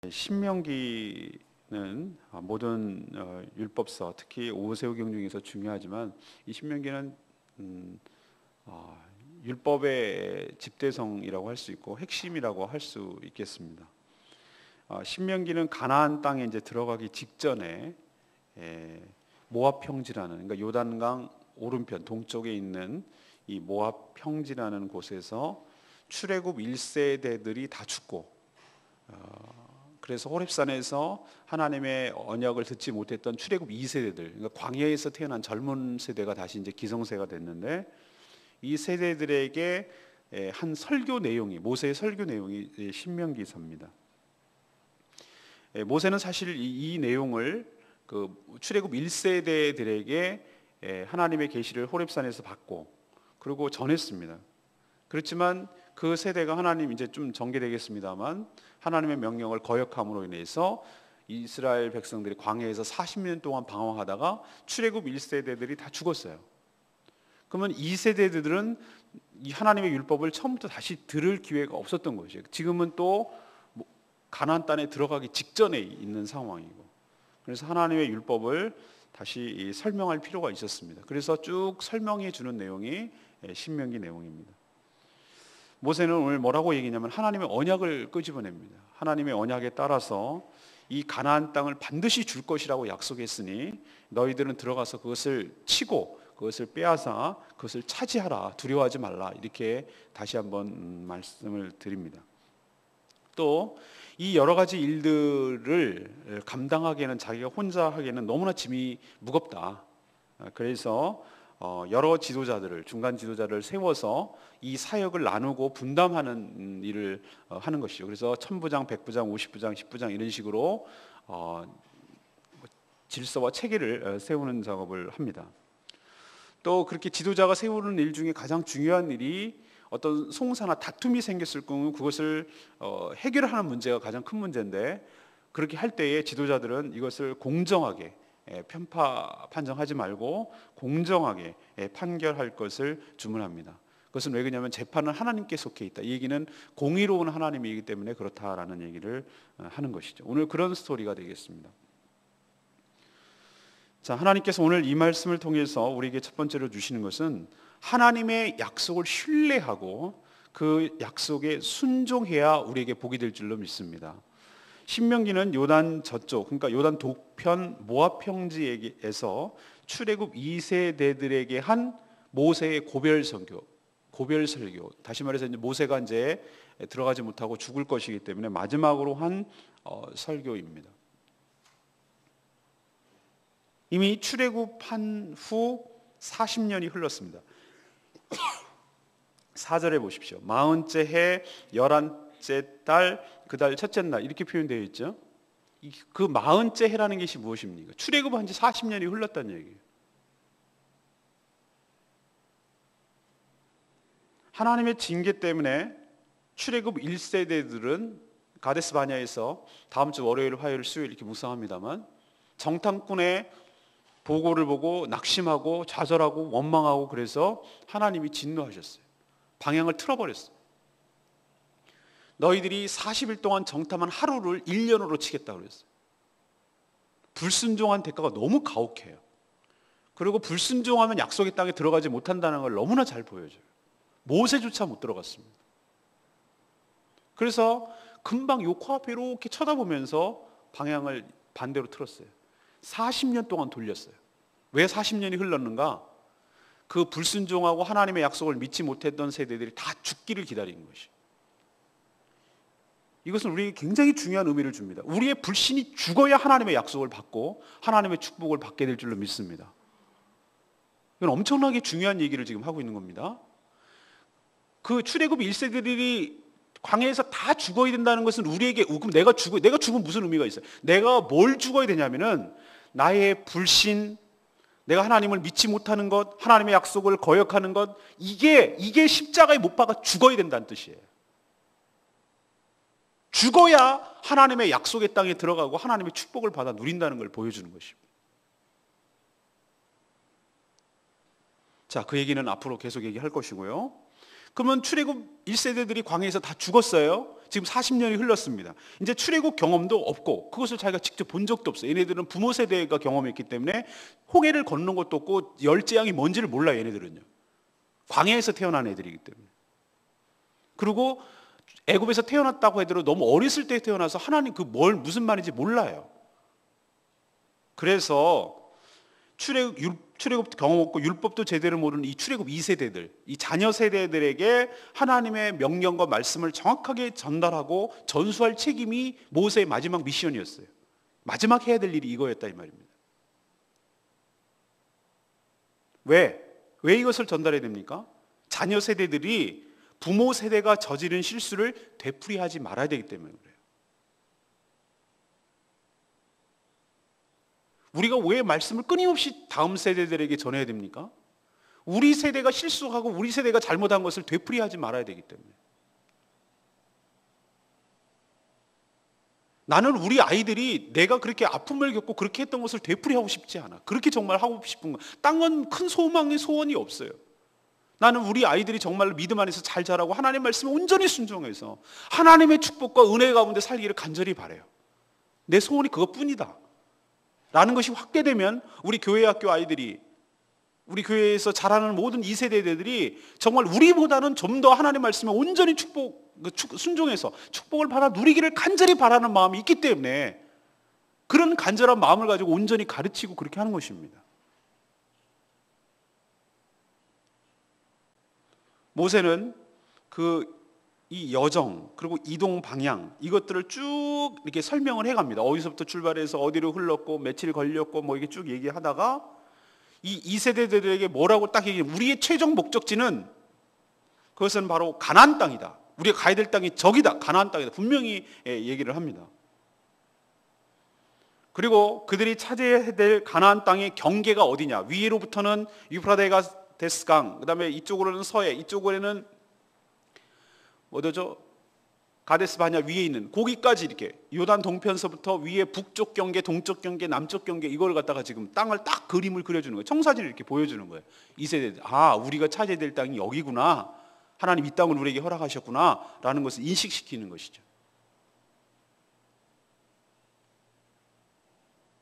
신명기는 모든 율법서, 특히 오세오경 중에서 중요하지만 이 신명기는 율법의 집대성이라고 할 수 있고 핵심이라고 할 수 있겠습니다. 신명기는 가나안 땅에 이제 들어가기 직전에 모압 평지라는, 그러니까 요단강 오른편 동쪽에 있는 이 모압 평지라는 곳에서 출애굽 1세대들이 다 죽고, 그래서 호렙산에서 하나님의 언약을 듣지 못했던 출애굽 2세대들, 그러니까 광야에서 태어난 젊은 세대가 다시 이제 기성세가 됐는데, 이 세대들에게 한 설교 내용이, 모세의 설교 내용이 신명기서입니다. 모세는 사실 이 내용을 그 출애굽 1세대들에게 하나님의 계시를 호렙산에서 받고 그리고 전했습니다. 그렇지만 그 세대가, 하나님 이제 좀 전개되겠습니다만, 하나님의 명령을 거역함으로 인해서 이스라엘 백성들이 광야에서 40년 동안 방황하다가 출애굽 1세대들이 다 죽었어요. 그러면 2세대들은 이 하나님의 율법을 처음부터 다시 들을 기회가 없었던 것이에요. 지금은 또 가나안 땅에 들어가기 직전에 있는 상황이고, 그래서 하나님의 율법을 다시 설명할 필요가 있었습니다. 그래서 쭉 설명해 주는 내용이 신명기 내용입니다. 모세는 오늘 뭐라고 얘기냐면 하나님의 언약을 끄집어냅니다. 하나님의 언약에 따라서 이 가나안 땅을 반드시 줄 것이라고 약속했으니 너희들은 들어가서 그것을 치고 그것을 빼앗아 그것을 차지하라, 두려워하지 말라, 이렇게 다시 한번 말씀을 드립니다. 또 이 여러 가지 일들을 감당하기에는, 자기가 혼자 하기에는 너무나 짐이 무겁다. 그래서 여러 지도자들을, 중간 지도자를 세워서 이 사역을 나누고 분담하는 일을 하는 것이죠. 그래서 1000부장, 100부장, 50부장, 10부장 이런 식으로 질서와 체계를 세우는 작업을 합니다. 또 그렇게 지도자가 세우는 일 중에 가장 중요한 일이, 어떤 송사나 다툼이 생겼을 경우 그것을 해결하는 문제가 가장 큰 문제인데, 그렇게 할 때에 지도자들은 이것을 공정하게, 편파 판정하지 말고 공정하게 판결할 것을 주문합니다. 그것은 왜 그러냐면 재판은 하나님께 속해 있다. 이 얘기는 공의로운 하나님이기 때문에 그렇다라는 얘기를 하는 것이죠. 오늘 그런 스토리가 되겠습니다. 자, 하나님께서 오늘 이 말씀을 통해서 우리에게 첫 번째로 주시는 것은 하나님의 약속을 신뢰하고 그 약속에 순종해야 우리에게 복이 될 줄로 믿습니다. 신명기는 요단 저쪽, 그러니까 요단 동편 모압 평지에서 출애굽 2세대들에게 한 모세의 고별 설교, 다시 말해서 이제 모세가 이제 들어가지 못하고 죽을 것이기 때문에 마지막으로 한 설교입니다. 이미 출애굽한 후 40년이 흘렀습니다. 4절에 보십시오. 40째 해 11째 달 그 달 첫째 날, 이렇게 표현되어 있죠. 그 40째 해라는 것이 무엇입니까? 출애굽한 지 40년이 흘렀다는 얘기예요. 하나님의 징계 때문에 출애굽 1세대들은 가데스 바냐에서 다음 주 월요일, 화요일, 수요일 이렇게 묵상합니다만, 정탐꾼의 보고를 보고 낙심하고 좌절하고 원망하고, 그래서 하나님이 진노하셨어요. 방향을 틀어버렸어요. 너희들이 40일 동안 정탐한 하루를 1년으로 치겠다 그랬어요. 불순종한 대가가 너무 가혹해요. 그리고 불순종하면 약속의 땅에 들어가지 못한다는 걸 너무나 잘 보여줘요. 모세조차 못 들어갔습니다. 그래서 금방 요 코앞에 이렇게 쳐다보면서 방향을 반대로 틀었어요. 40년 동안 돌렸어요. 왜 40년이 흘렀는가? 그 불순종하고 하나님의 약속을 믿지 못했던 세대들이 다 죽기를 기다리는 것이. 이것은 우리에게 굉장히 중요한 의미를 줍니다. 우리의 불신이 죽어야 하나님의 약속을 받고 하나님의 축복을 받게 될 줄로 믿습니다. 이건 엄청나게 중요한 얘기를 지금 하고 있는 겁니다. 그 출애굽 1세들이 광야에서 다 죽어야 된다는 것은 우리에게, 그럼 내가 죽으면 무슨 의미가 있어요? 내가 뭘 죽어야 되냐면은 나의 불신, 내가 하나님을 믿지 못하는 것, 하나님의 약속을 거역하는 것, 이게 십자가에 못 박아 죽어야 된다는 뜻이에요. 죽어야 하나님의 약속의 땅에 들어가고 하나님의 축복을 받아 누린다는 걸 보여주는 것입니다. 자, 그 얘기는 앞으로 계속 얘기할 것이고요. 그러면 출애굽 1세대들이 광야에서 다 죽었어요. 지금 40년이 흘렀습니다. 이제 출애굽 경험도 없고 그것을 자기가 직접 본 적도 없어요. 얘네들은 부모 세대가 경험했기 때문에 홍해를 건너는 것도 없고 열재앙이 뭔지를 몰라요. 얘네들은요. 광야에서 태어난 애들이기 때문에. 그리고 애굽에서 태어났다고 해도 너무 어렸을 때 태어나서 하나님 무슨 말인지 몰라요. 그래서 출애굽 경험 없고 율법도 제대로 모르는 이 출애굽 2세대들, 이 자녀 세대들에게 하나님의 명령과 말씀을 정확하게 전달하고 전수할 책임이 모세의 마지막 미션이었어요. 마지막 해야 될 일이 이거였다 이 말입니다. 왜 이것을 전달해야 됩니까? 자녀 세대들이 부모 세대가 저지른 실수를 되풀이하지 말아야 되기 때문에 그래요. 우리가 왜 말씀을 끊임없이 다음 세대들에게 전해야 됩니까? 우리 세대가 실수하고 우리 세대가 잘못한 것을 되풀이하지 말아야 되기 때문에. 나는 우리 아이들이 내가 그렇게 아픔을 겪고 그렇게 했던 것을 되풀이하고 싶지 않아. 그렇게 정말 하고 싶은 거. 딴 건 큰 소원이 없어요. 나는 우리 아이들이 정말 믿음 안에서 잘 자라고 하나님 말씀에 온전히 순종해서 하나님의 축복과 은혜 가운데 살기를 간절히 바라요. 내 소원이 그것뿐이다 라는 것이 확대되면 우리 교회 학교 아이들이, 우리 교회에서 자라는 모든 2세대들이 정말 우리보다는 좀 더 하나님 말씀에 온전히 순종해서 축복을 받아 누리기를 간절히 바라는 마음이 있기 때문에 그런 간절한 마음을 가지고 온전히 가르치고 그렇게 하는 것입니다. 모세는 이 여정 그리고 이동 방향 이것들을 쭉 이렇게 설명을 해갑니다. 어디서부터 출발해서 어디로 흘렀고 며칠 걸렸고 뭐 이게 쭉 얘기하다가 이 2세대들에게 뭐라고 딱 얘기해요. 우리의 최종 목적지는 그것은 바로 가나안 땅이다. 우리가 가야 될 땅이 저기다. 가나안 땅이다. 분명히 얘기를 합니다. 그리고 그들이 차지해야 될 가나안 땅의 경계가 어디냐. 위로부터는 유프라데스 강, 그 다음에 이쪽으로는 서해, 이쪽으로는 뭐죠? 가데스 바냐 위에 있는 거기까지 이렇게 요단 동편서부터 위에 북쪽 경계, 동쪽 경계, 남쪽 경계 이걸 갖다가 지금 땅을 딱 그림을 그려주는 거예요. 청사진을 이렇게 보여주는 거예요. 이 세대들, 우리가 차지해야 될 땅이 여기구나. 하나님 이 땅을 우리에게 허락하셨구나 라는 것을 인식시키는 것이죠.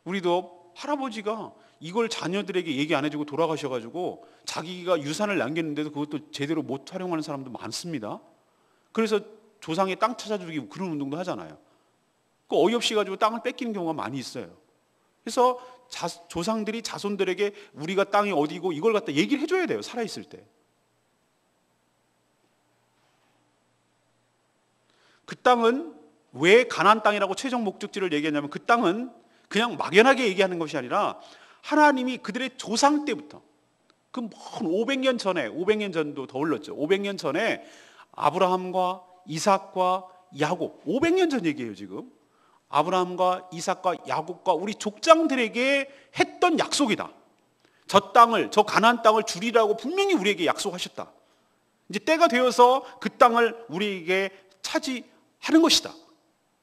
우리도 할아버지가 이걸 자녀들에게 얘기 안 해주고 돌아가셔가지고 자기가 유산을 남겼는데도 그것도 제대로 못 활용하는 사람도 많습니다. 그래서 조상의 땅 찾아주기 그런 운동도 하잖아요. 그 어이없이 가지고 땅을 뺏기는 경우가 많이 있어요. 그래서 조상들이 자손들에게 우리가 땅이 어디고 이걸 갖다 얘기를 해줘야 돼요. 살아있을 때. 그 땅은 왜 가나안 땅이라고 최종 목적지를 얘기하냐면 그 땅은 그냥 막연하게 얘기하는 것이 아니라 하나님이 그들의 조상 때부터 그 먼 500년 전에 500년 전도 더 흘렀죠. 500년 전에 아브라함과 이삭과 야곱 500년 전 얘기예요 지금. 아브라함과 이삭과 야곱과 우리 족장들에게 했던 약속이다. 저 땅을, 저 가나안 땅을 주리라고 분명히 우리에게 약속하셨다. 이제 때가 되어서 그 땅을 우리에게 차지하는 것이다.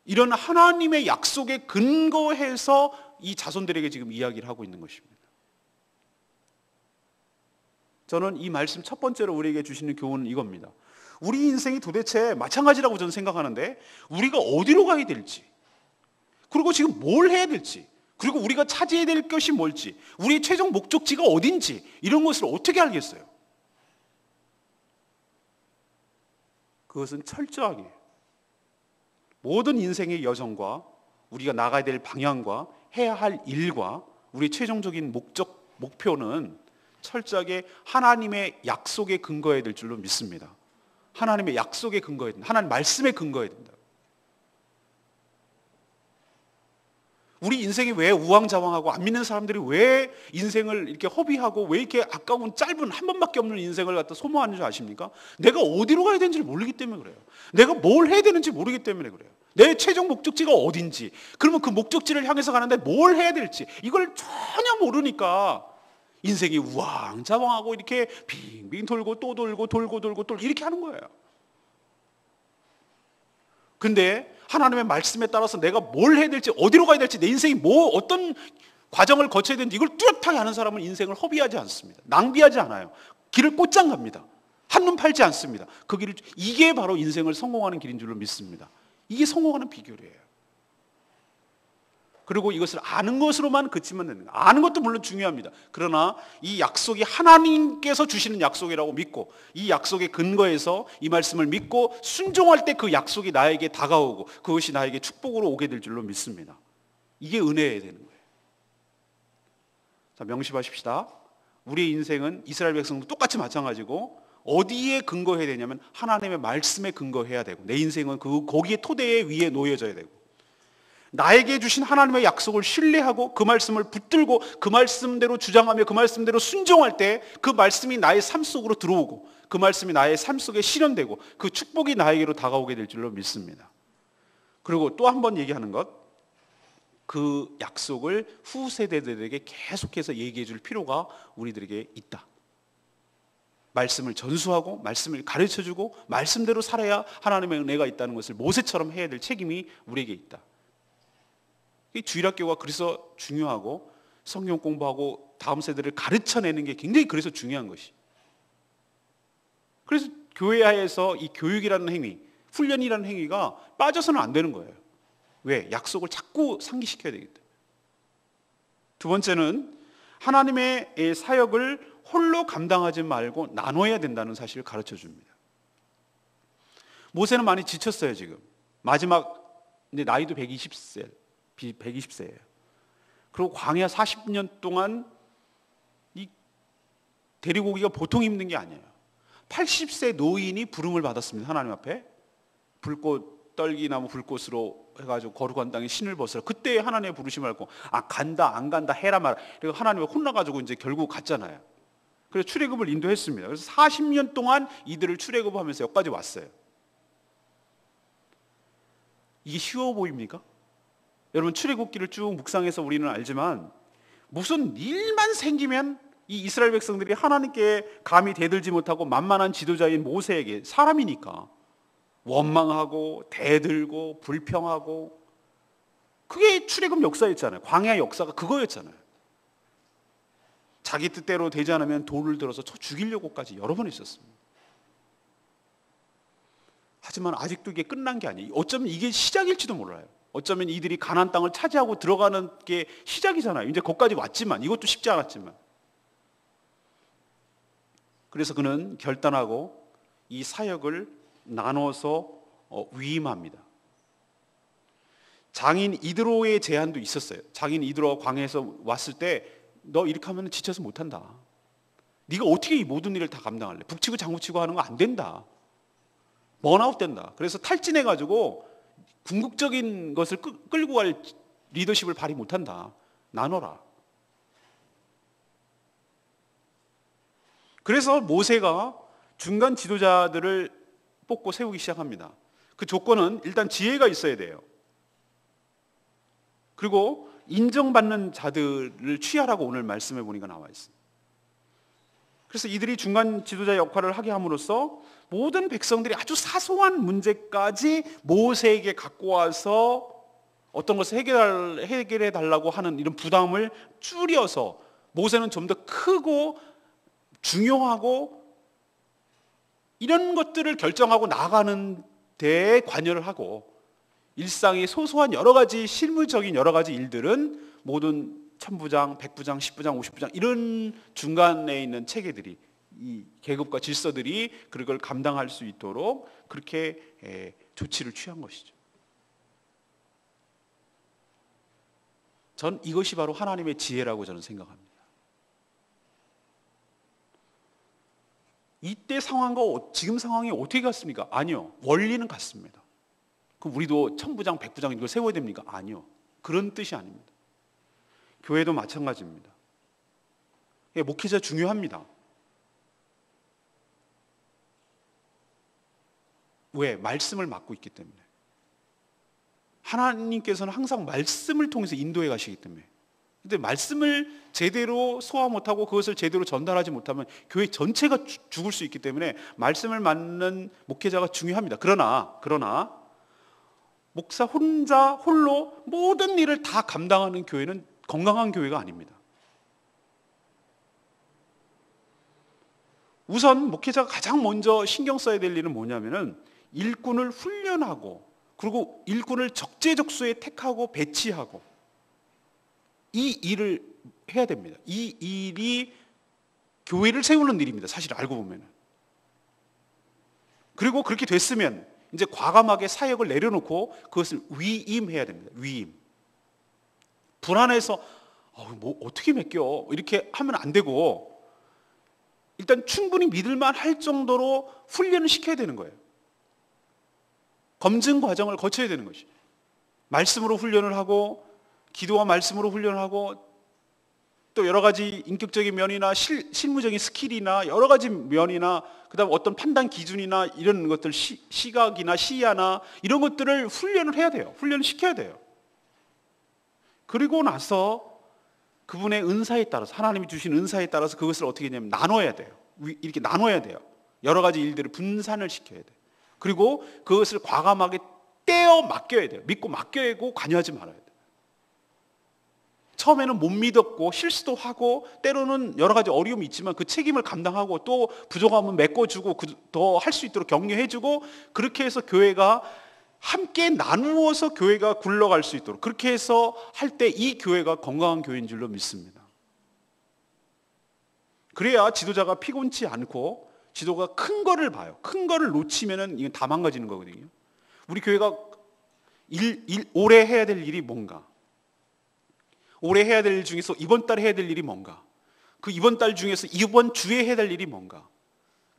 이런 하나님의 약속에 근거해서 이 자손들에게 지금 이야기를 하고 있는 것입니다. 저는 이 말씀 첫 번째로 우리에게 주시는 교훈은 이겁니다. 우리 인생이 도대체 마찬가지라고 저는 생각하는데 우리가 어디로 가야 될지, 그리고 지금 뭘 해야 될지, 그리고 우리가 차지해야 될 것이 뭘지, 우리의 최종 목적지가 어딘지 이런 것을 어떻게 알겠어요? 그것은 철저하게 모든 인생의 여정과 우리가 나가야 될 방향과 해야 할 일과 우리의 최종적인 목표는 철저하게 하나님의 약속에 근거해야 될 줄로 믿습니다. 하나님의 약속에 근거해야 된다. 하나님 말씀에 근거해야 된다. 우리 인생이 왜 우왕좌왕하고 안 믿는 사람들이 왜 인생을 이렇게 허비하고 왜 이렇게 아까운 짧은 한 번밖에 없는 인생을 갖다 소모하는 줄 아십니까? 내가 어디로 가야 되는지 모르기 때문에 그래요. 내가 뭘 해야 되는지 모르기 때문에 그래요. 내 최종 목적지가 어딘지, 그러면 그 목적지를 향해서 가는데 뭘 해야 될지 이걸 전혀 모르니까 인생이 우왕좌왕하고 이렇게 빙빙 돌고 또 돌고 이렇게 하는 거예요. 근데 하나님의 말씀에 따라서 내가 뭘 해야 될지, 어디로 가야 될지, 내 인생이 어떤 과정을 거쳐야 되는지 이걸 뚜렷하게 아는 사람은 인생을 허비하지 않습니다. 낭비하지 않아요. 길을 곧장 갑니다. 한눈 팔지 않습니다. 그 길을, 이게 바로 인생을 성공하는 길인 줄로 믿습니다. 이게 성공하는 비결이에요. 그리고 이것을 아는 것으로만 그치면 되는 거예요. 아는 것도 물론 중요합니다. 그러나 이 약속이 하나님께서 주시는 약속이라고 믿고, 이 약속의 근거에서 이 말씀을 믿고 순종할 때 그 약속이 나에게 다가오고 그것이 나에게 축복으로 오게 될 줄로 믿습니다. 이게 은혜여야 되는 거예요. 자, 명심하십시다. 우리의 인생은 이스라엘 백성도 똑같이 마찬가지고 어디에 근거해야 되냐면 하나님의 말씀에 근거해야 되고, 내 인생은 거기에 토대 위에 놓여져야 되고, 나에게 주신 하나님의 약속을 신뢰하고 그 말씀을 붙들고 그 말씀대로 주장하며 그 말씀대로 순종할 때 그 말씀이 나의 삶 속으로 들어오고 그 말씀이 나의 삶 속에 실현되고 그 축복이 나에게로 다가오게 될 줄로 믿습니다. 그리고 또 한 번 얘기하는 것, 그 약속을 후세대들에게 계속해서 얘기해 줄 필요가 우리들에게 있다. 말씀을 전수하고 말씀을 가르쳐주고 말씀대로 살아야 하나님의 은혜가 있다는 것을 모세처럼 해야 될 책임이 우리에게 있다. 이 주일학교가 그래서 중요하고 성경 공부하고 다음 세대를 가르쳐내는 게 굉장히 그래서 중요한 것이. 그래서 교회에서 이 교육이라는 행위, 훈련이라는 행위가 빠져서는 안 되는 거예요. 왜? 약속을 자꾸 상기시켜야 되기 때문에. 두 번째는 하나님의 사역을 홀로 감당하지 말고 나눠야 된다는 사실을 가르쳐 줍니다. 모세는 많이 지쳤어요, 지금. 마지막, 근데 나이도 120세예요. 그리고 광야 40년 동안 이 데리고 오기가 보통 힘든 게 아니에요. 80세 노인이 부름을 받았습니다, 하나님 앞에. 불꽃, 떨기나무 불꽃으로 해가지고 거룩한 땅에 신을 벗으라. 그때 하나님의 부르심을 알고, 간다 안 간다 해라 말아. 그리고 하나님을 혼나가지고 이제 결국 갔잖아요. 그래서 출애굽을 인도했습니다. 그래서 40년 동안 이들을 출애굽하면서 여기까지 왔어요. 이게 쉬워 보입니까? 여러분, 출애굽기를 쭉 묵상해서 우리는 알지만 무슨 일만 생기면 이 이스라엘 백성들이 하나님께 감히 대들지 못하고 만만한 지도자인 모세에게, 사람이니까 원망하고 대들고 불평하고, 그게 출애굽 역사였잖아요. 광야의 역사가 그거였잖아요. 자기 뜻대로 되지 않으면 돌을 들어서 쳐 죽이려고까지 여러 번 했었습니다. 하지만 아직도 이게 끝난 게 아니에요. 어쩌면 이게 시작일지도 몰라요. 어쩌면 이들이 가나안 땅을 차지하고 들어가는 게 시작이잖아요. 이제 거기까지 왔지만, 이것도 쉽지 않았지만. 그래서 그는 결단하고 이 사역을 나눠서 위임합니다. 장인 이드로의 제안도 있었어요. 장인 이드로가 광야에서 왔을 때, 너 이렇게 하면 지쳐서 못한다. 네가 어떻게 이 모든 일을 다 감당할래? 북치고 장구치고 하는 거 안 된다. 번아웃 된다. 그래서 탈진해가지고 궁극적인 것을 끌고 갈 리더십을 발휘 못한다. 나눠라. 그래서 모세가 중간 지도자들을 뽑고 세우기 시작합니다. 그 조건은 일단 지혜가 있어야 돼요. 그리고 인정받는 자들을 취하라고 오늘 말씀해 보니까 나와 있습니다. 그래서 이들이 중간 지도자 역할을 하게 함으로써 모든 백성들이 아주 사소한 문제까지 모세에게 갖고 와서 어떤 것을 해결해 달라고 하는 이런 부담을 줄여서, 모세는 좀 더 크고 중요하고 이런 것들을 결정하고 나가는 데에 관여를 하고, 일상의 소소한 여러 가지 실무적인 여러 가지 일들은 모든 천부장, 백부장, 십부장, 오십부장 이런 중간에 있는 체계들이, 이 계급과 질서들이 그걸 감당할 수 있도록 그렇게 조치를 취한 것이죠. 전 이것이 바로 하나님의 지혜라고 저는 생각합니다. 이때 상황과 지금 상황이 어떻게 같습니까? 아니요. 원리는 같습니다. 그럼 우리도 천부장, 백부장 이걸 세워야 됩니까? 아니요. 그런 뜻이 아닙니다. 교회도 마찬가지입니다. 목회자 중요합니다. 왜? 말씀을 맡고 있기 때문에. 하나님께서는 항상 말씀을 통해서 인도해 가시기 때문에. 근데 말씀을 제대로 소화 못하고 그것을 제대로 전달하지 못하면 교회 전체가 죽을 수 있기 때문에 말씀을 맡는 목회자가 중요합니다. 그러나 목사 홀로 모든 일을 다 감당하는 교회는 건강한 교회가 아닙니다. 우선 목회자가 가장 먼저 신경 써야 될 일은 뭐냐면은 일꾼을 훈련하고, 그리고 일꾼을 적재적소에 택하고 배치하고, 이 일을 해야 됩니다. 이 일이 교회를 세우는 일입니다. 사실 알고 보면은. 그리고 그렇게 됐으면 이제 과감하게 사역을 내려놓고 그것을 위임해야 됩니다. 위임. 불안해서 뭐 어떻게 맡겨 이렇게 하면 안 되고, 일단 충분히 믿을만 할 정도로 훈련을 시켜야 되는 거예요. 검증 과정을 거쳐야 되는 것이. 말씀으로 훈련을 하고, 기도와 말씀으로 훈련을 하고, 또 여러 가지 인격적인 면이나 실무적인 스킬이나 여러 가지 면이나, 그다음 어떤 판단 기준이나 이런 것들, 시각이나 시야나 이런 것들을 훈련을 해야 돼요. 훈련을 시켜야 돼요. 그리고 나서 그분의 은사에 따라서, 하나님이 주신 은사에 따라서 그것을 어떻게 하냐면 나눠야 돼요. 이렇게 나눠야 돼요. 여러 가지 일들을 분산을 시켜야 돼요. 그리고 그것을 과감하게 떼어 맡겨야 돼요. 믿고 맡겨야 하고 관여하지 말아야 돼요. 처음에는 못 믿었고 실수도 하고 때로는 여러 가지 어려움이 있지만 그 책임을 감당하고, 또 부족하면 메꿔주고 더 할 수 있도록 격려해주고, 그렇게 해서 교회가 함께 나누어서 교회가 굴러갈 수 있도록, 그렇게 해서 할 때 이 교회가 건강한 교회인 줄로 믿습니다. 그래야 지도자가 피곤치 않고 지도가 큰 거를 봐요. 큰 거를 놓치면은 이건 다 망가지는 거거든요. 우리 교회가 올해 해야 될 일이 뭔가, 올해 해야 될 일 중에서 이번 달에 해야 될 일이 뭔가, 그 이번 달 중에서 이번 주에 해야 될 일이 뭔가,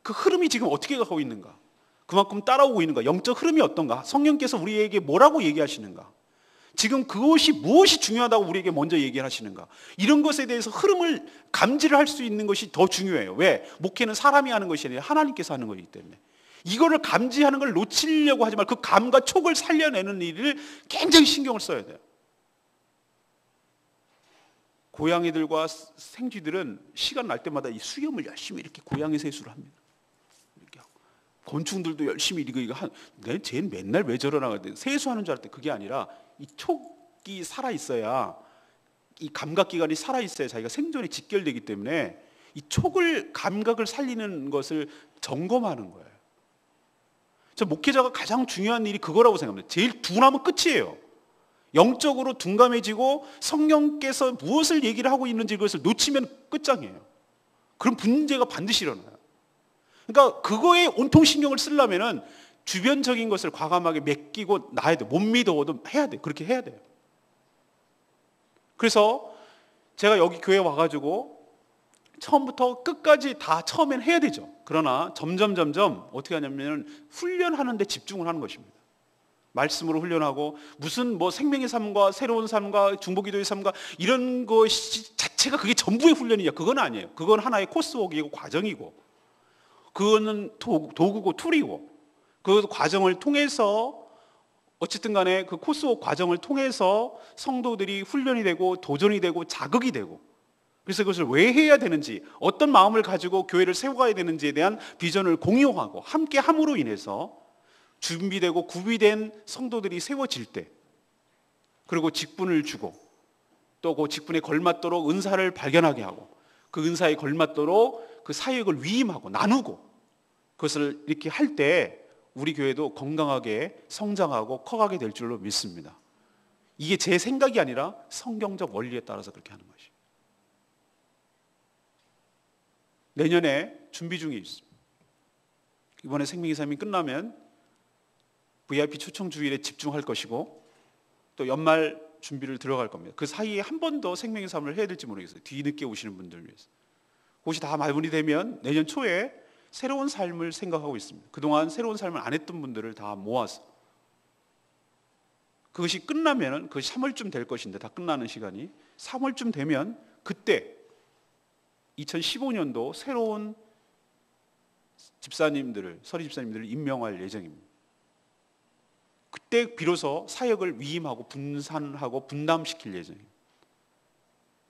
그 흐름이 지금 어떻게 가고 있는가, 그만큼 따라오고 있는가, 영적 흐름이 어떤가, 성령께서 우리에게 뭐라고 얘기하시는가, 지금 그것이 무엇이 중요하다고 우리에게 먼저 얘기하시는가, 이런 것에 대해서 흐름을 감지를 할 수 있는 것이 더 중요해요. 왜? 목회는 사람이 하는 것이 아니라 하나님께서 하는 것이기 때문에. 이거를 감지하는 걸 놓치려고 하지 말고 그 감과 촉을 살려내는 일을 굉장히 신경을 써야 돼요. 고양이들과 생쥐들은 시간 날 때마다 이 수염을 열심히 이렇게 고양이 세수를 합니다. 이렇게 하고. 곤충들도 열심히 이거 쟤는 맨날 왜 저러나, 세수하는 줄 알았더니 그게 아니라 이 촉이 살아 있어야, 이 감각 기관이 살아 있어야 자기가 생존이 직결되기 때문에 이 촉을, 감각을 살리는 것을 점검하는 거예요. 저 목회자가 가장 중요한 일이 그거라고 생각합니다. 제일 둔하면 끝이에요. 영적으로 둔감해지고 성령께서 무엇을 얘기를 하고 있는지 그것을 놓치면 끝장이에요. 그럼 문제가 반드시 일어나요. 그러니까 그거에 온통 신경을 쓰려면은 주변적인 것을 과감하게 맡기고 놔야 돼. 못 믿어도 해야 돼. 그렇게 해야 돼요. 그래서 제가 여기 교회 와가지고 처음부터 끝까지 다 처음엔 해야 되죠. 그러나 점점 어떻게 하냐면 훈련하는 데 집중을 하는 것입니다. 말씀으로 훈련하고, 무슨 뭐 생명의 삶과 새로운 삶과 중보기도의 삶과 이런 것이 자체가 그게 전부의 훈련이냐, 그건 아니에요. 그건 하나의 코스웍이고 과정이고, 그거는 도구고 툴이고, 그 과정을 통해서 어쨌든 간에 그 코스웍 과정을 통해서 성도들이 훈련이 되고 도전이 되고 자극이 되고, 그래서 그것을 왜 해야 되는지, 어떤 마음을 가지고 교회를 세워가야 되는지에 대한 비전을 공유하고 함께 함으로 인해서 준비되고 구비된 성도들이 세워질 때, 그리고 직분을 주고 또 그 직분에 걸맞도록 은사를 발견하게 하고, 그 은사에 걸맞도록 그 사역을 위임하고 나누고, 그것을 이렇게 할 때 우리 교회도 건강하게 성장하고 커가게 될 줄로 믿습니다. 이게 제 생각이 아니라 성경적 원리에 따라서 그렇게 하는 것이에요. 내년에 준비 중에 있습니다. 이번에 생명의 삶이 끝나면 VIP 초청 주일에 집중할 것이고, 또 연말 준비를 들어갈 겁니다. 그 사이에 한 번 더 생명의 삶을 해야 될지 모르겠어요. 뒤늦게 오시는 분들 위해서. 그것이 다 마무리 되면 내년 초에 새로운 삶을 생각하고 있습니다. 그동안 새로운 삶을 안 했던 분들을 다 모아서, 그것이 끝나면, 그것이 3월쯤 될 것인데, 다 끝나는 시간이 3월쯤 되면 그때 2015년도 새로운 집사님들을, 서리 집사님들을 임명할 예정입니다. 그때 비로소 사역을 위임하고 분산하고 분담시킬 예정입니다.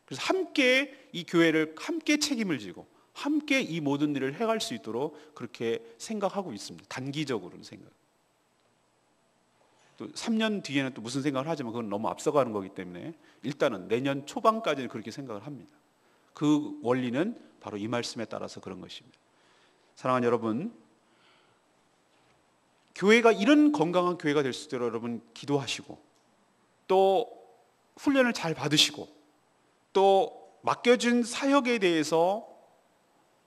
그래서 함께 이 교회를 함께 책임을 지고 함께 이 모든 일을 해갈 수 있도록 그렇게 생각하고 있습니다. 단기적으로는 생각. 또 3년 뒤에는 또 무슨 생각을 하지만 그건 너무 앞서가는 거기 때문에 일단은 내년 초반까지는 그렇게 생각을 합니다. 그 원리는 바로 이 말씀에 따라서 그런 것입니다. 사랑하는 여러분, 교회가 이런 건강한 교회가 될 수 있도록 여러분 기도하시고, 또 훈련을 잘 받으시고, 또 맡겨준 사역에 대해서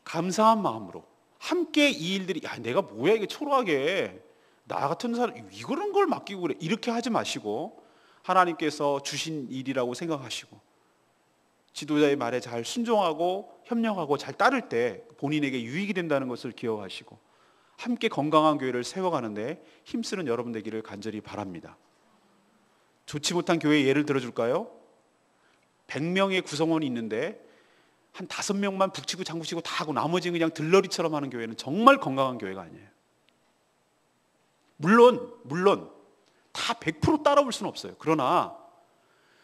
감사한 마음으로 함께 이 일들이, 야 내가 뭐야 이게 초라하게 나 같은 사람 이런 걸 맡기고 그래, 이렇게 하지 마시고 하나님께서 주신 일이라고 생각하시고 지도자의 말에 잘 순종하고 협력하고 잘 따를 때 본인에게 유익이 된다는 것을 기억하시고 함께 건강한 교회를 세워가는데 힘쓰는 여러분 되기를 간절히 바랍니다. 좋지 못한 교회 예를 들어줄까요? 100명의 구성원이 있는데 한 5명만 북치고 장구치고 다 하고 나머지는 그냥 들러리처럼 하는 교회는 정말 건강한 교회가 아니에요. 물론 다 100% 따라올 수는 없어요. 그러나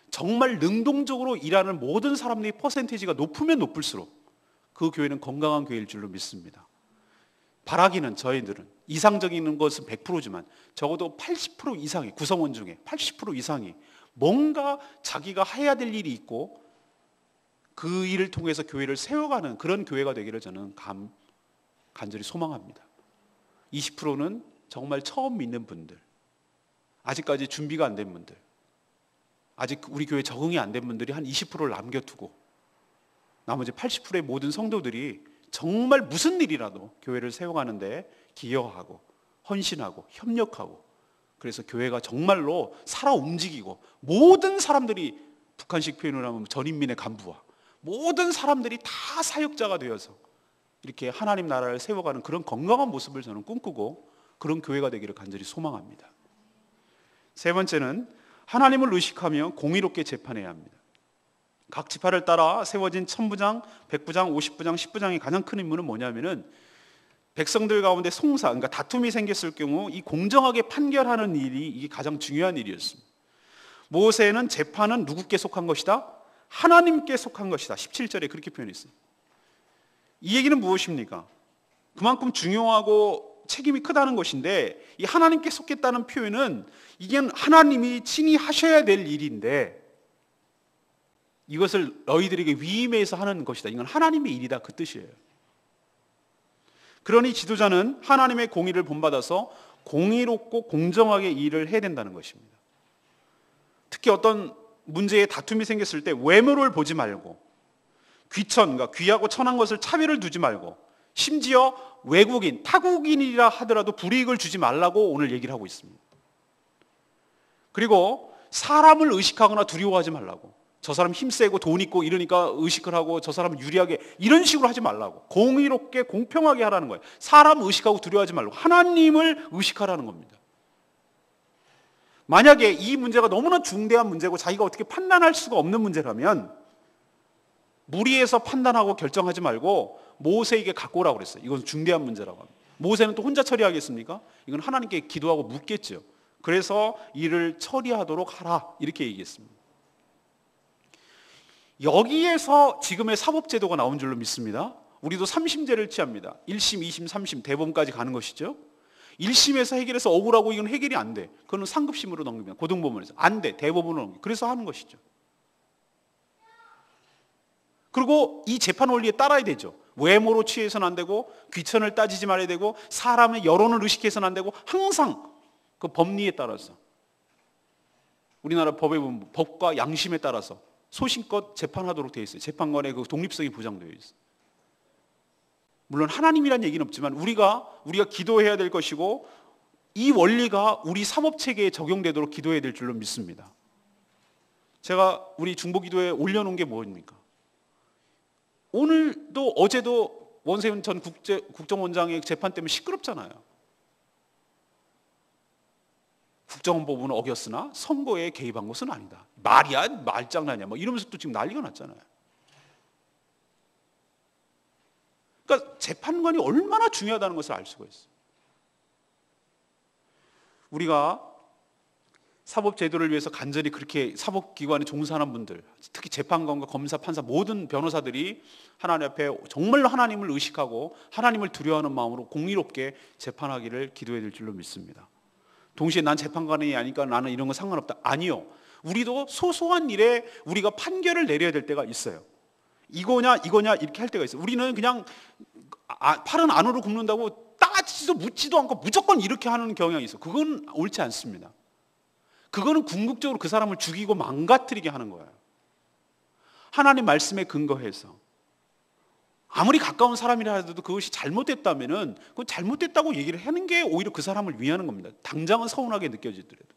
정말 능동적으로 일하는 모든 사람들의 퍼센테이지가 높으면 높을수록 그 교회는 건강한 교회일 줄로 믿습니다. 바라기는 저희들은 이상적인 것은 100%지만 적어도 80% 이상이, 구성원 중에 80% 이상이 뭔가 자기가 해야 될 일이 있고 그 일을 통해서 교회를 세워가는 그런 교회가 되기를 저는 간절히 소망합니다. 20%는 정말 처음 믿는 분들, 아직까지 준비가 안 된 분들, 아직 우리 교회에 적응이 안 된 분들이 한 20%를 남겨두고 나머지 80%의 모든 성도들이 정말 무슨 일이라도 교회를 세워가는데 기여하고 헌신하고 협력하고, 그래서 교회가 정말로 살아 움직이고 모든 사람들이, 북한식 표현을 하면 전인민의 간부와 모든 사람들이 다 사역자가 되어서 이렇게 하나님 나라를 세워가는 그런 건강한 모습을 저는 꿈꾸고 그런 교회가 되기를 간절히 소망합니다. 세 번째는 하나님을 의식하며 공의롭게 재판해야 합니다. 각 지파를 따라 세워진 천부장, 백부장, 50부장, 10부장의 가장 큰 임무는 뭐냐면은 백성들 가운데 송사, 그러니까 다툼이 생겼을 경우 이 공정하게 판결하는 일이 이게 가장 중요한 일이었습니다. 모세는 재판은 누구께 속한 것이다? 하나님께 속한 것이다. 17절에 그렇게 표현했어요. 이 얘기는 무엇입니까? 그만큼 중요하고 책임이 크다는 것인데, 이 하나님께 속했다는 표현은 이게 하나님이 친히 하셔야 될 일인데 이것을 너희들에게 위임해서 하는 것이다. 이건 하나님의 일이다, 그 뜻이에요. 그러니 지도자는 하나님의 공의를 본받아서 공의롭고 공정하게 일을 해야 된다는 것입니다. 특히 어떤 문제에 다툼이 생겼을 때 외모를 보지 말고 귀천, 그러니까 귀하고 천한 것을 차별을 두지 말고 심지어 외국인, 타국인이라 하더라도 불이익을 주지 말라고 오늘 얘기를 하고 있습니다. 그리고 사람을 의식하거나 두려워하지 말라고, 저 사람 힘세고 돈 있고 이러니까 의식을 하고 저 사람은 유리하게, 이런 식으로 하지 말라고, 공의롭게 공평하게 하라는 거예요. 사람 의식하고 두려워하지 말고 하나님을 의식하라는 겁니다. 만약에 이 문제가 너무나 중대한 문제고 자기가 어떻게 판단할 수가 없는 문제라면 무리해서 판단하고 결정하지 말고 모세에게 갖고 오라고 그랬어요. 이건 중대한 문제라고 합니다. 모세는 또 혼자 처리하겠습니까? 이건 하나님께 기도하고 묻겠죠. 그래서 일을 처리하도록 하라, 이렇게 얘기했습니다. 여기에서 지금의 사법제도가 나온 줄로 믿습니다. 우리도 3심제를 취합니다. 1심, 2심, 3심, 대법원까지 가는 것이죠. 1심에서 해결해서 억울하고 이건 해결이 안 돼. 그거는 상급심으로 넘깁니다. 고등법원에서. 안 돼. 대법원으로 넘깁니다. 그래서 하는 것이죠. 그리고 이 재판 원리에 따라야 되죠. 외모로 취해서는 안 되고 귀천을 따지지 말아야 되고 사람의 여론을 의식해서는 안 되고 항상 그 법리에 따라서, 우리나라 법에 보면 법과 양심에 따라서 소신껏 재판하도록 되어 있어요. 재판관의 그 독립성이 보장되어 있어요. 물론 하나님이란 얘기는 없지만 우리가 기도해야 될 것이고 이 원리가 우리 사법체계에 적용되도록 기도해야 될 줄로 믿습니다. 제가 우리 중보기도에 올려놓은 게 뭡니까? 오늘도 어제도 원세훈 전 국정원장의 재판 때문에 시끄럽잖아요. 국정원법은 어겼으나 선거에 개입한 것은 아니다. 말이야? 말장난이야? 뭐 이러면서 또 지금 난리가 났잖아요. 그러니까 재판관이 얼마나 중요하다는 것을 알 수가 있어요. 우리가 사법제도를 위해서 간절히 그렇게 사법기관에 종사하는 분들, 특히 재판관과 검사, 판사, 모든 변호사들이 하나님 앞에 정말로 하나님을 의식하고 하나님을 두려워하는 마음으로 공의롭게 재판하기를 기도해야 될 줄로 믿습니다. 동시에 난 재판관이 아니까 나는 이런 거 상관없다. 아니요. 우리도 소소한 일에 우리가 판결을 내려야 될 때가 있어요. 이거냐 이렇게 할 때가 있어요. 우리는 그냥 팔은 안으로 굽는다고 따지도 묻지도 않고 무조건 이렇게 하는 경향이 있어. 그건 옳지 않습니다. 그거는 궁극적으로 그 사람을 죽이고 망가뜨리게 하는 거예요. 하나님 말씀에 근거해서 아무리 가까운 사람이라 하더라도 그것이 잘못됐다면은 그건 잘못됐다고 얘기를 하는 게 오히려 그 사람을 위하는 겁니다. 당장은 서운하게 느껴지더라도.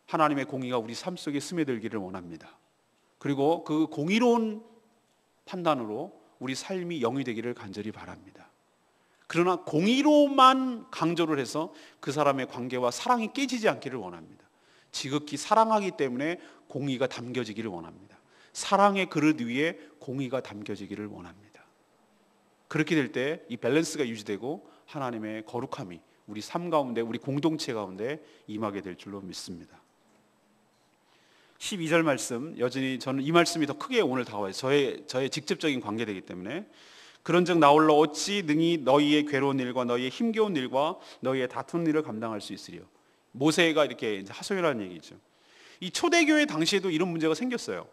하나님의 공의가 우리 삶 속에 스며들기를 원합니다. 그리고 그 공의로운 판단으로 우리 삶이 영이 되기를 간절히 바랍니다. 그러나 공의로만 강조를 해서 그 사람의 관계와 사랑이 깨지지 않기를 원합니다. 지극히 사랑하기 때문에 공의가 담겨지기를 원합니다. 사랑의 그릇 위에 공의가 담겨지기를 원합니다. 그렇게 될 때 이 밸런스가 유지되고 하나님의 거룩함이 우리 삶 가운데, 우리 공동체 가운데 임하게 될 줄로 믿습니다. 12절 말씀, 여전히 저는 이 말씀이 더 크게 오늘 다가와요. 저의 직접적인 관계되기 때문에. 그런즉 나홀로 어찌 능히 너희의 괴로운 일과 너희의 힘겨운 일과 너희의 다투는 일을 감당할 수 있으리요. 모세가 이렇게 이제 하소연하는 얘기죠. 이 초대교회 당시에도 이런 문제가 생겼어요.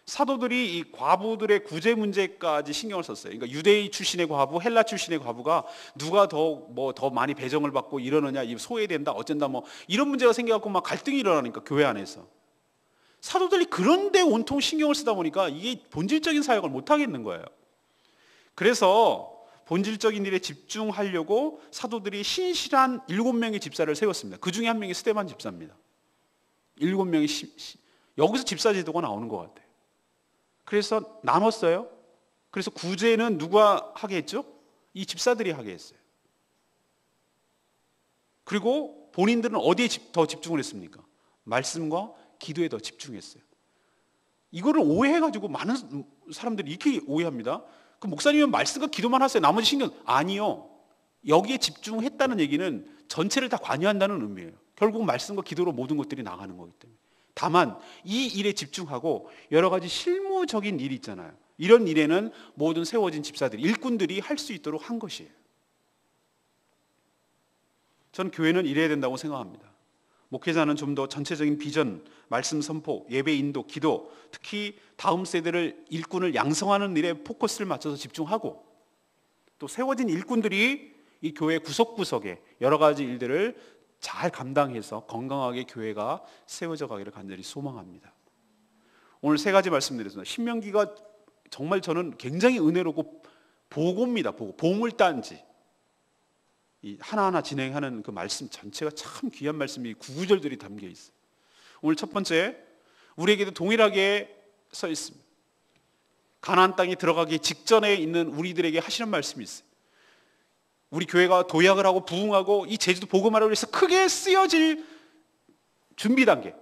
사도들이 이 과부들의 구제 문제까지 신경을 썼어요. 그러니까 유대인 출신의 과부, 헬라 출신의 과부가 누가 더 많이 배정을 받고 이러느냐, 소외된다, 어쩐다, 이런 문제가 생겨갖고 막 갈등이 일어나니까 교회 안에서 사도들이 그런데 온통 신경을 쓰다 보니까 이게 본질적인 사역을 못 하겠는 거예요. 그래서 본질적인 일에 집중하려고 사도들이 신실한 7명의 집사를 세웠습니다. 그 중에 한 명이 스데반 집사입니다. 7명이 여기서 집사 제도가 나오는 것 같아요. 그래서 나눴어요. 그래서 구제는 누가 하게 했죠? 이 집사들이 하게 했어요. 그리고 본인들은 어디에 더 집중을 했습니까? 말씀과 기도에 더 집중했어요. 이거를 오해해가지고 많은 사람들이 이렇게 오해합니다. 그 목사님은 말씀과 기도만 하세요. 나머지 신경 아니요. 여기에 집중했다는 얘기는 전체를 다 관여한다는 의미예요. 결국 말씀과 기도로 모든 것들이 나가는 거기 때문에. 다만 이 일에 집중하고 여러 가지 실무적인 일이 있잖아요. 이런 일에는 모든 세워진 집사들이, 일꾼들이 할 수 있도록 한 것이에요. 저는 교회는 이래야 된다고 생각합니다. 목회자는 좀 더 전체적인 비전, 말씀 선포, 예배 인도, 기도, 특히 다음 세대를 일꾼을 양성하는 일에 포커스를 맞춰서 집중하고, 또 세워진 일꾼들이 이 교회 구석구석에 여러 가지 일들을 잘 감당해서 건강하게 교회가 세워져 가기를 간절히 소망합니다. 오늘 3가지 말씀드렸습니다. 신명기가 정말 저는 굉장히 은혜롭고 보고입니다. 보물단지. 이 하나하나 진행하는 그 말씀 전체가 참 귀한 말씀이 구구절들이 담겨 있어요. 오늘 첫 번째, 우리에게도 동일하게 써 있습니다. 가나안 땅에 들어가기 직전에 있는 우리들에게 하시는 말씀이 있어요. 우리 교회가 도약을 하고 부흥하고 이 제주도 복음화를 위해서 크게 쓰여질 준비 단계,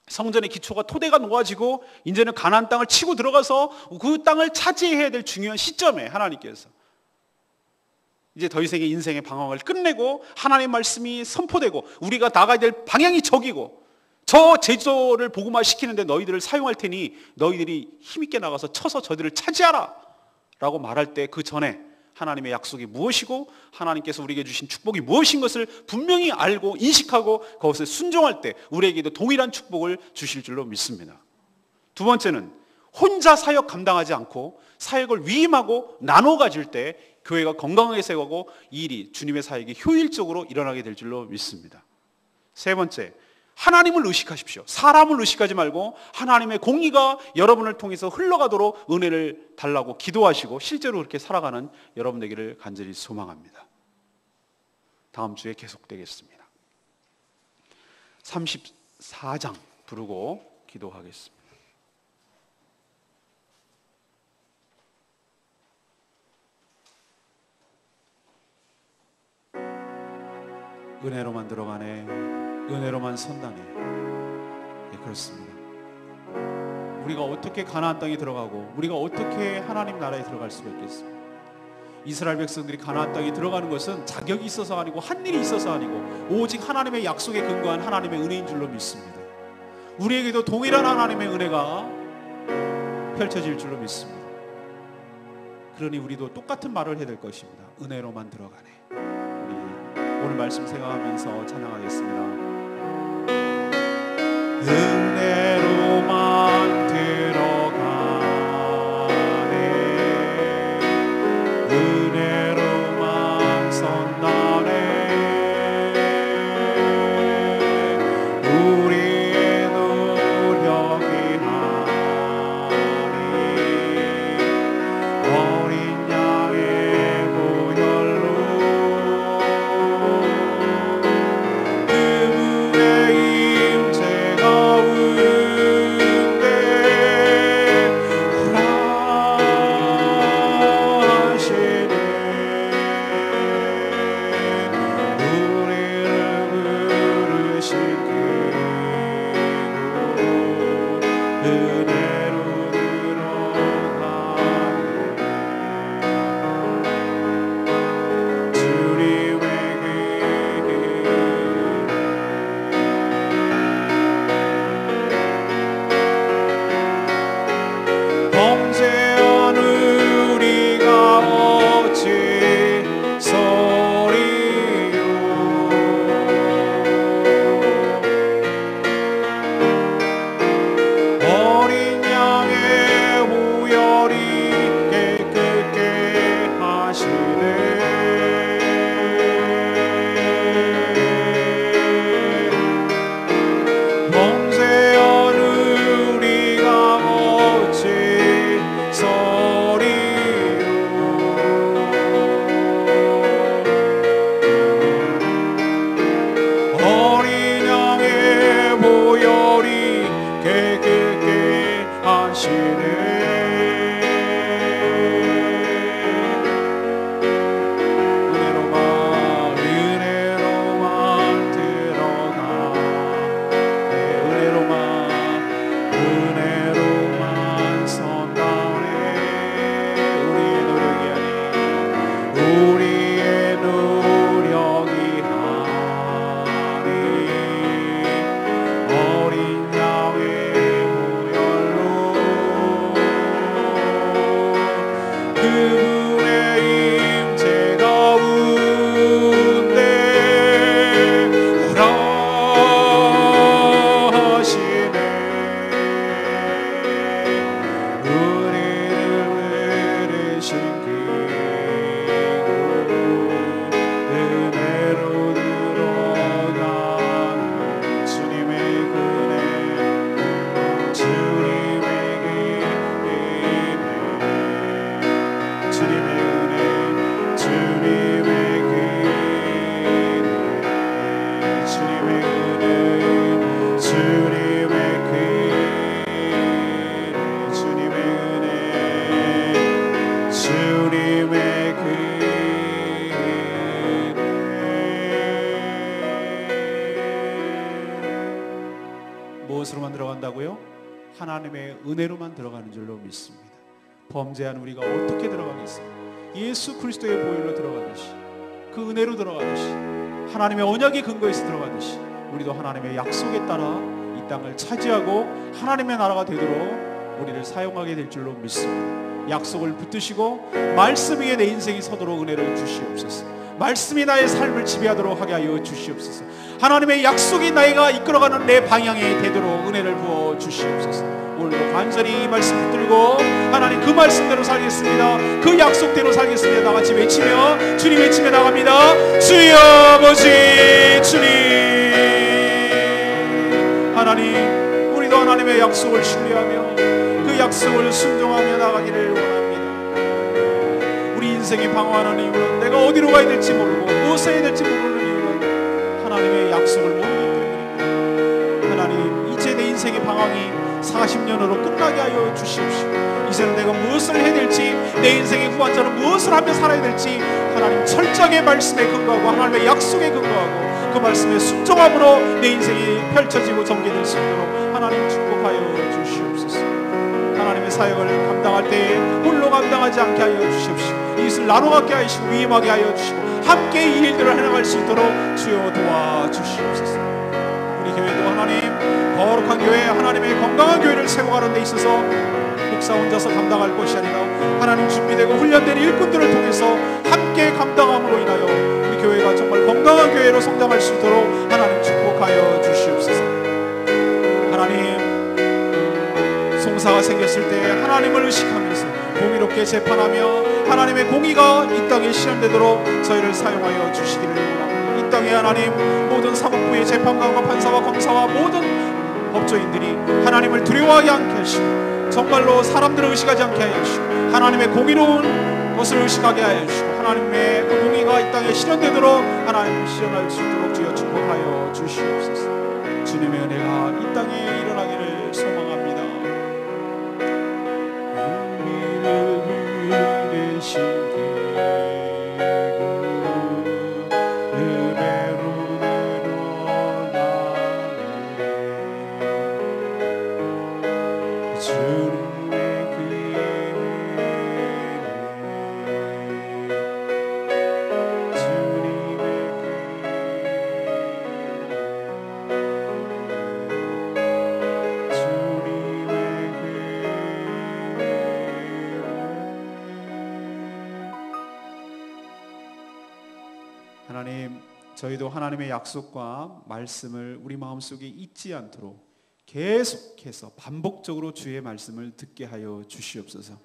성전의 기초가 토대가 놓아지고 이제는 가나안 땅을 치고 들어가서 그 땅을 차지해야 될 중요한 시점에 하나님께서 이제 더 이상의 인생의 방황을 끝내고 하나님의 말씀이 선포되고 우리가 나가야 될 방향이 저기고, 저 제주도를 복음화시키는데 너희들을 사용할 테니 너희들이 힘있게 나가서 쳐서 저들을 차지하라 라고 말할 때, 그 전에 하나님의 약속이 무엇이고 하나님께서 우리에게 주신 축복이 무엇인 것을 분명히 알고 인식하고 그것을 순종할 때 우리에게도 동일한 축복을 주실 줄로 믿습니다. 두 번째는 혼자 사역 감당하지 않고 사역을 위임하고 나눠 가질 때 교회가 건강하게 세워가고 이 일이 주님의 사역이 효율적으로 일어나게 될 줄로 믿습니다. 세 번째, 하나님을 의식하십시오. 사람을 의식하지 말고 하나님의 공의가 여러분을 통해서 흘러가도록 은혜를 달라고 기도하시고 실제로 그렇게 살아가는 여러분 되기를 간절히 소망합니다. 다음 주에 계속되겠습니다. 34장 부르고 기도하겠습니다. 은혜로만 들어가네, 은혜로만 선다네. 네, 그렇습니다. 우리가 어떻게 가나안 땅에 들어가고 우리가 어떻게 하나님 나라에 들어갈 수가 있겠습니까? 이스라엘 백성들이 가나안 땅에 들어가는 것은 자격이 있어서 아니고 한 일이 있어서 아니고 오직 하나님의 약속에 근거한 하나님의 은혜인 줄로 믿습니다. 우리에게도 동일한 하나님의 은혜가 펼쳐질 줄로 믿습니다. 그러니 우리도 똑같은 말을 해야 될 것입니다. 은혜로만 들어가네. 오늘 말씀 생각하면서 찬양하겠습니다. 은혜로만 들어가네, 무엇으로만 들어간다고요? 하나님의 은혜로만 들어가는 줄로 믿습니다. 범죄한 우리가 어떻게 들어가겠습니까? 예수 그리스도의 보혈로 들어가듯이, 그 은혜로 들어가듯이, 하나님의 언약의 근거에서 들어가듯이 우리도 하나님의 약속에 따라 이 땅을 차지하고 하나님의 나라가 되도록 우리를 사용하게 될 줄로 믿습니다. 약속을 붙드시고 말씀 위에 내 인생이 서도록 은혜를 주시옵소서. 말씀이 나의 삶을 지배하도록 하게 하여 주시옵소서. 하나님의 약속이 나이가 이끌어가는 내 방향에 되도록 은혜를 부어 주시옵소서. 오늘도 간절히 이 말씀 붙들고 하나님 그 말씀대로 살겠습니다. 그 약속대로 살겠습니다. 나같이 외치며 주님 외치며 나갑니다. 주여 아버지 주님, 하나님 우리도 하나님의 약속을 신뢰하며 그 약속을 순종하며 나가기를 원합니다. 우리 인생이 방황하는 이유는 내가 어디로 가야 될지 모르고 무엇을 해야 될지 모르는 이유는 하나님의 약속을 모르기 때문입니다. 하나님 이제 내 인생의 방황이 40년으로 끝나게 하여 주시옵시고, 이제는 내가 무엇을 해야 될지, 내 인생의 후반전은 무엇을 하며 살아야 될지 하나님 철저하게 말씀에 근거하고 하나님의 약속에 근거하고 그 말씀에 순종함으로 내 인생이 펼쳐지고 전개될 수 있도록 하나님 축복하여 주시옵소서. 하나님의 사역을 감당할 때에 홀로 감당하지 않게 하여 주시옵시고, 이것을 나눠 갖게 하시고 위임하게 하여 주시고 함께 이 일들을 해나갈 수 있도록 주여 도와주시옵소서. 우리 교회도 하나님 거룩한 교회, 하나님의 건강한 교회를 세워가는 데 있어서 목사 혼자서 감당할 것이 아니라 하나님 준비되고 훈련된 일꾼들을 통해서 함께 감당함으로 인하여 우리 교회가 정말 건강한 교회로 성장할 수 있도록 하나님 축복하여 주시옵소서. 하나님 송사가 생겼을 때 하나님을 의식하면서 공의롭게 재판하며 하나님의 공의가 이 땅에 실현되도록 저희를 사용하여 주시기를 원합니다. 이 땅에 하나님 모든 사법부의 재판관과 판사와 검사와 모든 법조인들이 하나님을 두려워하지 않게 하시고 정말로 사람들을 의식하지 않게 하시고 하나님의 공의로운 것을 의식하게 하여 주시고 하나님의 그 공의가 이 땅에 실현되도록 하나님 실현할 수 있도록 주여 축복하여 주시옵소서. 주님의 은혜가 이 땅에 일어나기를 소망합니다. 우리를 위대시게 하나님, 저희도 하나님의 약속과 말씀을 우리 마음속에 잊지 않도록 계속해서 반복적으로 주의 말씀을 듣게 하여 주시옵소서.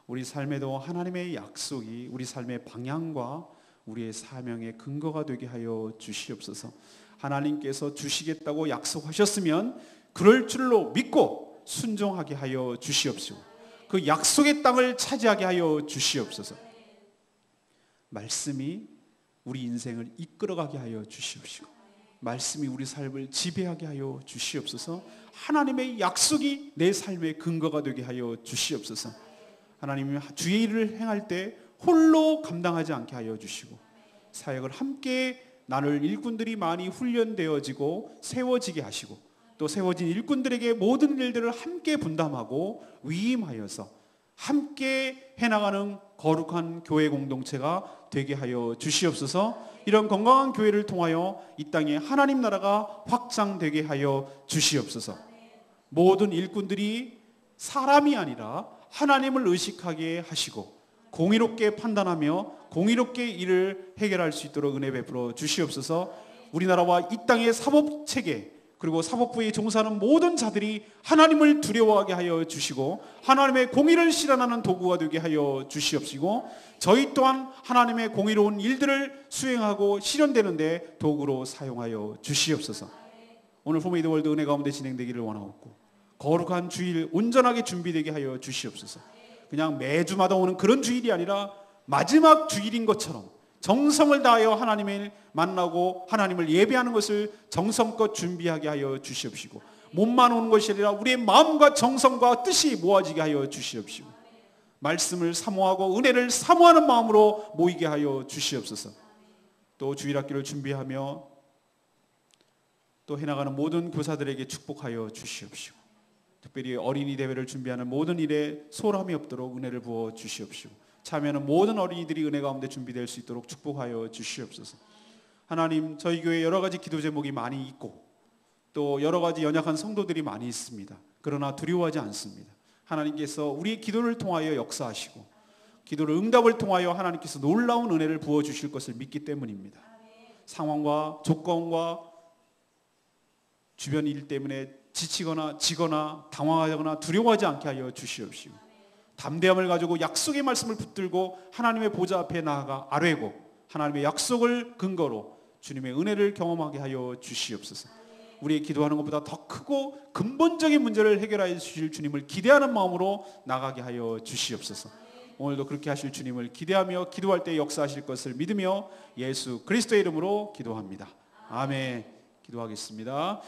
우리 삶에도 하나님의 약속이 우리 삶의 방향과 우리의 사명의 근거가 되게 하여 주시옵소서. 하나님께서 주시겠다고 약속하셨으면 그럴 줄로 믿고 순종하게 하여 주시옵시고 그 약속의 땅을 차지하게 하여 주시옵소서. 말씀이 우리 인생을 이끌어가게 하여 주시옵시고 말씀이 우리 삶을 지배하게 하여 주시옵소서. 하나님의 약속이 내 삶의 근거가 되게 하여 주시옵소서. 하나님이 주의 일을 행할 때 홀로 감당하지 않게 하여 주시고 사역을 함께 나눌 일꾼들이 많이 훈련되어지고 세워지게 하시고 또 세워진 일꾼들에게 모든 일들을 함께 분담하고 위임하여서 함께 해나가는 거룩한 교회 공동체가 되게 하여 주시옵소서. 이런 건강한 교회를 통하여 이 땅에 하나님 나라가 확장되게 하여 주시옵소서. 모든 일꾼들이 사람이 아니라 하나님을 의식하게 하시고 공의롭게 판단하며 공의롭게 일을 해결할 수 있도록 은혜 베풀어 주시옵소서. 우리나라와 이 땅의 사법체계 그리고 사법부에 종사하는 모든 자들이 하나님을 두려워하게 하여 주시고 하나님의 공의를 실현하는 도구가 되게 하여 주시옵시고 저희 또한 하나님의 공의로운 일들을 수행하고 실현되는데 도구로 사용하여 주시옵소서. 오늘 포메이드월드 은혜 가운데 진행되기를 원하옵고 거룩한 주일 온전하게 준비되게 하여 주시옵소서. 그냥 매주마다 오는 그런 주일이 아니라 마지막 주일인 것처럼 정성을 다하여 하나님을 만나고 하나님을 예배하는 것을 정성껏 준비하게 하여 주시옵시고 몸만 오는 것이 아니라 우리의 마음과 정성과 뜻이 모아지게 하여 주시옵시고 말씀을 사모하고 은혜를 사모하는 마음으로 모이게 하여 주시옵소서. 또 주일학교를 준비하며 또 해나가는 모든 교사들에게 축복하여 주시옵시고, 특별히 어린이 대회를 준비하는 모든 일에 소홀함이 없도록 은혜를 부어 주시옵시고, 참여하는 모든 어린이들이 은혜 가운데 준비될 수 있도록 축복하여 주시옵소서. 하나님, 저희 교회에 여러 가지 기도 제목이 많이 있고 또 여러 가지 연약한 성도들이 많이 있습니다. 그러나 두려워하지 않습니다. 하나님께서 우리의 기도를 통하여 역사하시고 기도를 응답을 통하여 하나님께서 놀라운 은혜를 부어주실 것을 믿기 때문입니다. 상황과 조건과 주변 일 때문에 지치거나 지거나 당황하거나 두려워하지 않게 하여 주시옵시고, 담대함을 가지고 약속의 말씀을 붙들고 하나님의 보좌 앞에 나아가 아뢰고 하나님의 약속을 근거로 주님의 은혜를 경험하게 하여 주시옵소서. 우리의 기도하는 것보다 더 크고 근본적인 문제를 해결하여 주실 주님을 기대하는 마음으로 나가게 하여 주시옵소서. 오늘도 그렇게 하실 주님을 기대하며 기도할 때 역사하실 것을 믿으며 예수 그리스도의 이름으로 기도합니다. 아멘. 기도하겠습니다.